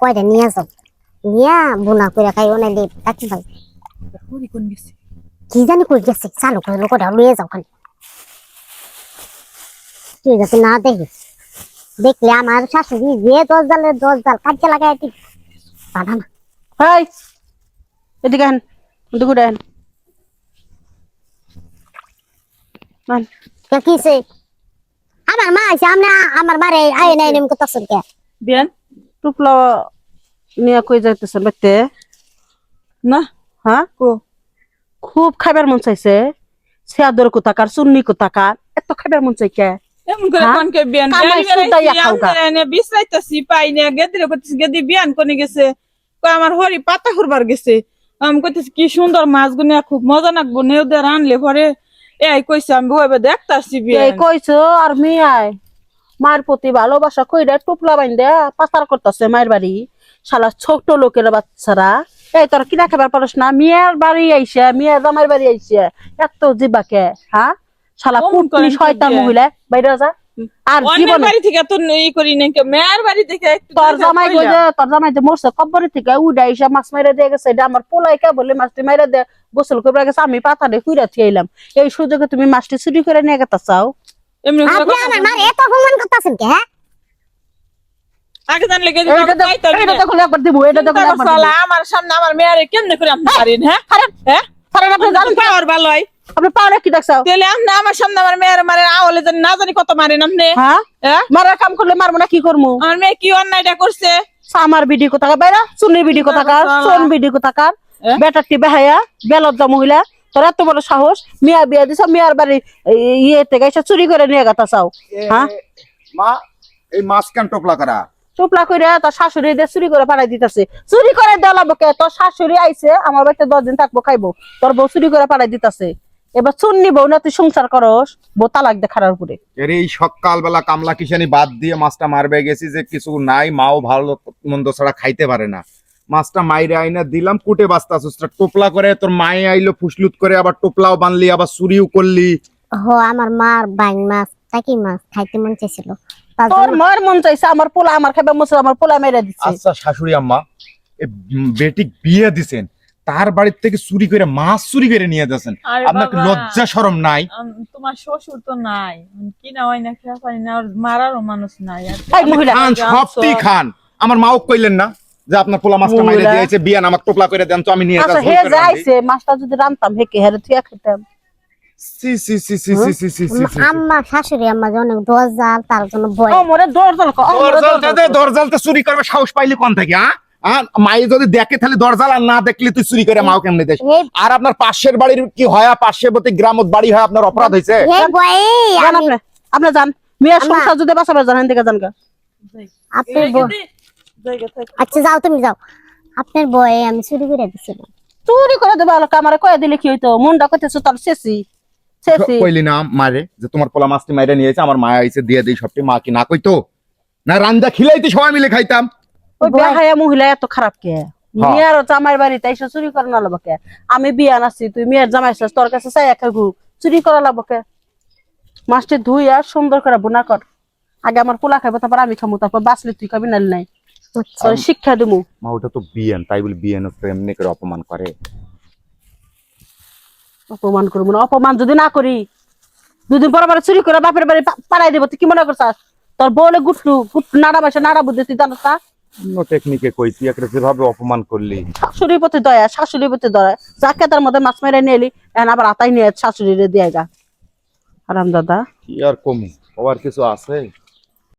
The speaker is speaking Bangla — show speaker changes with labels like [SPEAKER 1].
[SPEAKER 1] কয়টা নিয়ে যাও, নিয়া বোনা করে খাইও না দে কাকি ভাই।
[SPEAKER 2] হরি কোন গেছে?
[SPEAKER 1] কি জানি কই গেছে, চালু করে লোকটা লইয়ে যাও খালি, তুই যাতে না দেখি। দেখলে আমার শাশুড়ি যে 10 জাল কাজে লাগায় ঠিক বাধা না।
[SPEAKER 3] হাই এদিকে আন, দুগুড়ে আন মান।
[SPEAKER 1] কিসে আমার মা আছে, আমরা আমার মারে আয় নাই নেম করতেছেন কে?
[SPEAKER 2] বিয়ান
[SPEAKER 3] টুপলা নিয়ে কই যাইতেছে বাইতে?
[SPEAKER 2] না
[SPEAKER 3] হ্যাঁ
[SPEAKER 2] কো
[SPEAKER 3] খুব খাইবার মন চাইছে, সেয়াদর কোথাকার চুন্নি কোথাকার, এত খাইবার মন চাই কে?
[SPEAKER 2] এমন করে
[SPEAKER 3] হ্যাঁ?
[SPEAKER 2] কোন কে বিয়ান
[SPEAKER 3] কামাই
[SPEAKER 2] গাড়ি
[SPEAKER 3] সুদাইয়া
[SPEAKER 2] বেড়াইছি
[SPEAKER 3] খাওগা।
[SPEAKER 2] আমরা এনে বিশ্রাইতাছি পাই না গেদিরে করতেছি গেদি বিয়ান কোনে গেছে কই আমার হরি পাতা খুরবার গেছে আমি কইতেছি কি সুন্দর মাছ গুনে খুব মজা লাগবো নেউ দে রানলে পরে এই কইছে আমি বইবে দেখতাছি
[SPEAKER 3] এই
[SPEAKER 2] বিয়ান
[SPEAKER 3] কইছো আর মিয়াই মায়ের প্রতি ভালোবাসা কইরা টুপলা বাইন্দা পাচার করতেছে মায়ের বাড়ি, শালা ছোট লোকের বাচ্চারা। এই তোর কিনা খাবার পারস না? মিয়ার বাড়ি আইসে, মিয়া জামাইর বাড়ি আইসে এত জিবাকে, হ্যাঁ শালা
[SPEAKER 2] অমন
[SPEAKER 3] কুটনি
[SPEAKER 2] করেন
[SPEAKER 3] শয়তান
[SPEAKER 2] কি?
[SPEAKER 3] মহিলা বাইরে যা। আর
[SPEAKER 2] অন্যের
[SPEAKER 3] জীবনে
[SPEAKER 2] বাড়ি থেকে তো ই করি নাই কে মেয়ের বাড়ি থেকে একটু
[SPEAKER 3] তোর
[SPEAKER 2] দেখা
[SPEAKER 3] জামাই
[SPEAKER 2] কইলাম।
[SPEAKER 3] গজে, তোর জামাই যে মরছে কব্বরে থেকে উড়া আইসা মাছ মাইরা দিয়ে গেছে, এটা আমার পোলাই কে বলে মাছটি মাইরা দিয়ে গোসল করে গেছে, আমি পাতা দিয়ে কুইরা থিয়াইলাম। এই সুযোগে তুমি মাছটি চুরি করে নিয়ে গেতা চাও?
[SPEAKER 2] এমনি করে
[SPEAKER 1] আপনি
[SPEAKER 2] কথা
[SPEAKER 1] আমার
[SPEAKER 2] বলছি।
[SPEAKER 1] মারে এত অপমান করতেছেন কে? হ্যাঁ
[SPEAKER 2] আগে জানলে গেদি
[SPEAKER 3] এইটা
[SPEAKER 2] বাবা
[SPEAKER 3] দেখ-
[SPEAKER 2] পাইতাম
[SPEAKER 3] এইটা
[SPEAKER 2] না।
[SPEAKER 3] দেখুন একবার দিব, এটা দেখুন
[SPEAKER 2] চিন্তা
[SPEAKER 3] একবার
[SPEAKER 2] করছো,
[SPEAKER 3] দিব।
[SPEAKER 2] আলা, আমার সামনে আমার মেয়ারে কেমনে করে আপনি পারেন হ্যাঁ হ্যাঁ
[SPEAKER 3] কারণ আপনি জানেন তো,
[SPEAKER 2] পাওয়ার ভালোই
[SPEAKER 3] আপনি পাওয়া কি দেখছাও?
[SPEAKER 2] তাহলে আপনি আমার সামনে আমার মেয়ের মারেন আওলে জানি না জানি কত মারেন আপনি
[SPEAKER 3] হ্যাঁ
[SPEAKER 2] হ্যাঁ
[SPEAKER 3] মারার কাম করলে মারবো না কি করবো?
[SPEAKER 2] আমার মেয়ে কি অন্যায়টা করছে
[SPEAKER 3] আমার বিডি কোথাকার বাইরা, চুন্নির বিডি কোথাকার,
[SPEAKER 2] বাবা।
[SPEAKER 3] সোন বিডি কোথাকার,
[SPEAKER 2] হ্যাঁ?
[SPEAKER 3] বেটারটি বেহায়া বেলজ্জা মহিলা, তোর এত বড় সাহস, মিয়া বিয়া দিছ, মিয়ার বাড়ি ইয়েতে গাইছে চুরি করে নিয়ে গেতা চাও? হ্যাঁ
[SPEAKER 4] মা এই মাছ কেন টোপলা করা?
[SPEAKER 3] চুপলা করে তোর শাশুড়ি দিয়ে চুরি করে পাঠাই দিতেছে। চুরি করে দেওয়া বকে, তোর শাশুড়ি আইছে আমার বাড়িতে 10 দিন থাকবো খাইবো, তোর বউ চুরি করে পাঠাই দিতেছে। এবার চুন্নি বউ না তুই সংসার করস, বউ তালাক দেখার উপরে।
[SPEAKER 4] এর এই সকালবেলা কামলা কিষানি বাদ দিয়ে মাছটা মারবে গেছি যে কিছু নাই, মাও ভালো মন্দ ছাড়া খাইতে পারে না। মাছটা মাইরে আইনা দিলাম, কুটে বাস্তা সুস্তা টোপলা করে তোর মায়ে আইলো ফুসলুত করে, আবার টোপলাও বানলি, আবার চুরিও করলি।
[SPEAKER 1] আমার মার বাইন মাছ টাকি মাছ খাইতে মন চাইছিল, তার
[SPEAKER 3] তোর
[SPEAKER 1] জন্য-
[SPEAKER 3] মার মন চাইছে, আমার পোলা আমার খাইবে মশলা, আমার পোলা মেরে দিচ্ছে।
[SPEAKER 4] আচ্ছা শাশুড়ি আম্মা, এ বেটি বিয়ে দিছেন, তার বাড়ির থেকে চুরি করে মাছ চুরি করে নিয়ে যাচ্ছেন,
[SPEAKER 2] আরে
[SPEAKER 4] আপনাকে
[SPEAKER 2] বাবা,
[SPEAKER 4] লজ্জা শরম নাই?
[SPEAKER 2] তোমার শ্বশুর তো নাই কি না হয় না খেয়া পারি না আর মারারও মানুষ নাই আর
[SPEAKER 3] এই মহিলা
[SPEAKER 4] খান সবটি খান, আমার মাও কইলেন না যে আপনার পোলা মাছটা মাইরে
[SPEAKER 3] মহিলা।
[SPEAKER 4] দিয়েছে, বিয়ান আমাকে টোপলা করে দেন তো আমি নিয়ে
[SPEAKER 3] আচ্ছা
[SPEAKER 4] যাবো।
[SPEAKER 3] হে যাইছে, মাছটা যদি রান্তাম হেকে হেরে তুই খেতাম।
[SPEAKER 4] সি সি সি সি সি সি সি সি।
[SPEAKER 1] আম্মা শাশুড়ি আম্মা যে অনেক 10 জাল, তার জন্য ভয়।
[SPEAKER 3] ও মোরে দরজাল কো, ও মোরে দরজাল কো।
[SPEAKER 4] দরজালতে চুরি করবে সাহস পাইলে কোন থেকে? মাই যদি দেখে তাহলে দরজাল, আর না দেখলে তুই চুরি করে মাও কেমনে দেশ?
[SPEAKER 1] এই-
[SPEAKER 4] আর আপনার পাশের বাড়ির কি হয়, পার্শ্ববর্তী গ্রামত বাড়ি হয়, আপনার অপরাধ হয়েছে?
[SPEAKER 1] এই ভয়ে
[SPEAKER 3] জান
[SPEAKER 1] আমি-
[SPEAKER 3] আপনি জান মিয়া
[SPEAKER 1] আম্মা।
[SPEAKER 3] সংসার যদি বাঁচাবে জানেন দিকে জান গা।
[SPEAKER 1] আপনার আচ্ছা যাও, তুমি যাও, আপনার ভয়ে আমি চুরি করে দিছিলাম।
[SPEAKER 3] চুরি করে দেবে আলোকে আমারে কয়ে দিলে কি হইতো? মুন্ডা কইতেছ তোর শেষি শেষি।
[SPEAKER 4] কইলি না মারে যে তোমার পোলা মাছটি মাইরে নিয়েছে, আমার মায়া আইছে দিয়ে দেই সবটি, মা কি না কইতো? না রান্দা খিলাইতে সবাই মিলে খাইতাম।
[SPEAKER 3] ওই বেহায়া মহিলা এত খারাপ কে? মিয়ার জামাইর বাড়িতে এসে চুরি করে না লাগবো কে? আমি বিয়া নাছি, তুই মিয়ার জামাই আছিস, তোর কাছে চাই একটা ঘু চুরি করা লাগবো কে? মাছটি ধুই আর সুন্দর করে বোনা কর, আগে আমার পোলা খাইবো, তারপর আমি খাবো, তারপর বাঁচলে তুই খাবি নাইলে নাই।
[SPEAKER 1] আচ্ছা,
[SPEAKER 3] তোর শিক্ষা দিমু।
[SPEAKER 4] মা ওটা তো বিয়ান, তাই বলে বিয়ান এমনি করে অপমান করে?
[SPEAKER 3] অপমান করবো না, অপমান যদি না করি 2 দিন পর চুরি করে বাপের বাড়ি পাড়াই দেবো, তুই কি মনে করছিস? তোর বউলে গুটলু গুটলু নাড়া বাসা নাড়া বুদ্ধি তুই জানো তা?
[SPEAKER 4] অন্য টেকনিকে কইতি, একটা যেভাবে অপমান করলি।
[SPEAKER 3] শাশুড়ির প্রতি দয়া, শাশুড়ির প্রতি দয়া, যাকে তার মধ্যে মাছ মেরে নিয়ে এলি, এখন আবার আতাই নিয়ে শাশুড়িরে দিয়ে গা। আরাম দাদা
[SPEAKER 4] কি আর কমু, আবার কিছু আছে?